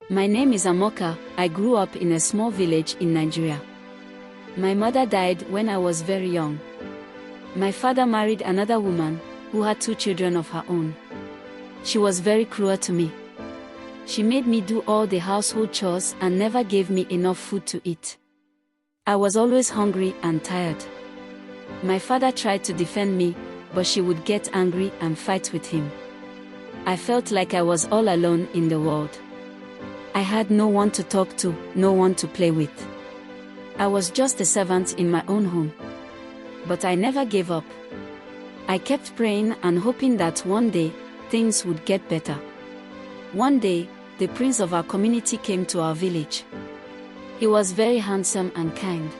My name is Amoka. I grew up in a small village in Nigeria. My mother died when I was very young. My father married another woman who had 2 children of her own. She was very cruel to me. She made me do all the household chores and never gave me enough food to eat. I was always hungry and tired. My father tried to defend me, but she would get angry and fight with him. I felt like I was all alone in the world. I had no one to talk to, no one to play with. I was just a servant in my own home. But I never gave up. I kept praying and hoping that one day, things would get better. One day, the prince of our community came to our village. He was very handsome and kind.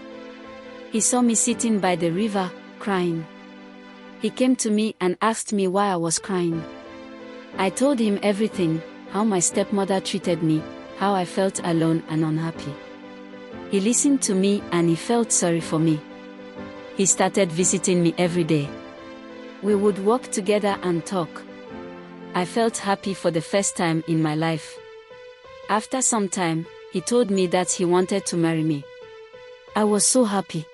He saw me sitting by the river, crying. He came to me and asked me why I was crying. I told him everything, how my stepmother treated me, how I felt alone and unhappy. He listened to me and he felt sorry for me. He started visiting me every day. We would walk together and talk. I felt happy for the first time in my life. After some time, he told me that he wanted to marry me. I was so happy.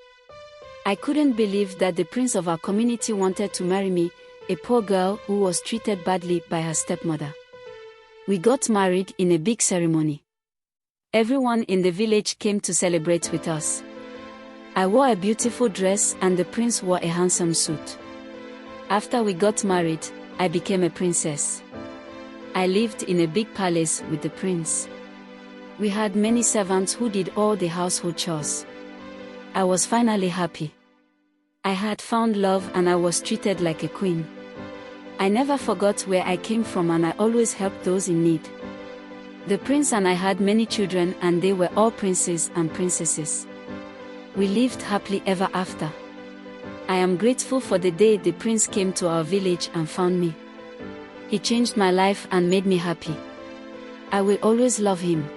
I couldn't believe that the prince of our community wanted to marry me, a poor girl who was treated badly by her stepmother. We got married in a big ceremony. Everyone in the village came to celebrate with us. I wore a beautiful dress and the prince wore a handsome suit. After we got married, I became a princess. I lived in a big palace with the prince. We had many servants who did all the household chores. I was finally happy. I had found love and I was treated like a queen. I never forgot where I came from and I always helped those in need. The prince and I had many children and they were all princes and princesses. We lived happily ever after. I am grateful for the day the prince came to our village and found me. He changed my life and made me happy. I will always love him.